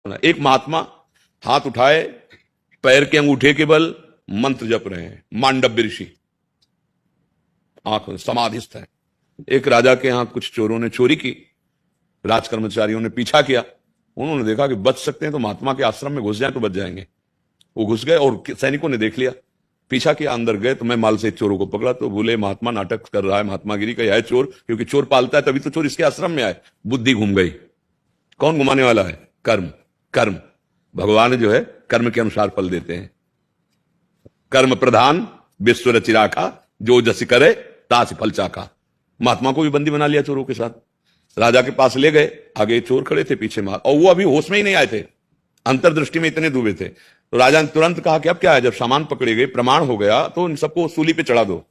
एक महात्मा हाथ उठाए, पैर के अंगूठे के बल मंत्र जप रहे हैं, मांडव्य ऋषि आंख समाधिस्थ है। एक राजा के यहां कुछ चोरों ने चोरी की, राज कर्मचारियों ने पीछा किया, उन्होंने देखा कि बच सकते हैं तो महात्मा के आश्रम में घुस जाए तो बच जाएंगे। वो घुस गए और सैनिकों ने देख लिया, पीछा किया, अंदर गए तो मैं माल से चोरों को पकड़ा तो बोले महात्मा नाटक कर रहा है, महात्मागिरी का है चोर, क्योंकि चोर पालता है तभी तो चोर इसके आश्रम में आए। बुद्धि घूम गई। कौन घुमाने वाला है? कर्म। कर्म भगवान जो है कर्म के अनुसार फल देते हैं। कर्म प्रधान विश्व रचिरा का, जो जस करे तास फल चाका। महात्मा को भी बंदी बना लिया चोरों के साथ, राजा के पास ले गए, आगे चोर खड़े थे, पीछे मार, और वो अभी होश में ही नहीं आए थे, अंतर्दृष्टि में इतने डूबे थे। तो राजा ने तुरंत कहा कि अब क्या है, जब सामान पकड़े गए, प्रमाण हो गया, तो इन सबको सूली पे चढ़ा दो।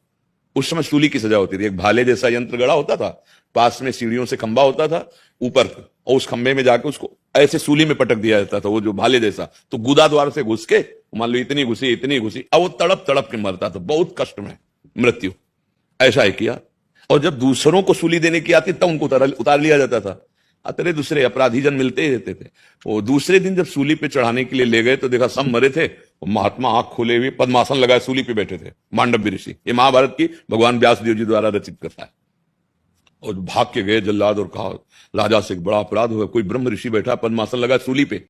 उस समय सूली की सजा होती थी, एक भाले जैसा यंत्र गड़ा होता था, पास में सीढ़ियों से खंबा होता था ऊपर, और उस खंबे में जाकर उसको ऐसे सूली में पटक दिया जाता था, वो जो भाले जैसा, तो गुदा द्वार से घुस के, मान लो इतनी घुसी, अब वो तड़प तड़प के मरता था, बहुत कष्ट में मृत्यु। ऐसा ही किया। और जब दूसरों को सूली देने की आती तब उनको उतार लिया जाता था। अतरे दूसरे अपराधी जन मिलते ही रहते थे। वो दूसरे दिन जब सूली पे चढ़ाने के लिए ले गए तो देखा सब मरे थे, महात्मा आंख खोले हुए पद्मासन लगाए सूली पे बैठे थे, मांडव्य ऋषि। ये महाभारत की भगवान व्यास देव जी द्वारा रचित कथा है। और भाग के गए जल्लाद और कहा राजा से एक बड़ा अपराध हुआ, कोई ब्रह्म ऋषि बैठा पद्मासन लगा सूली पे।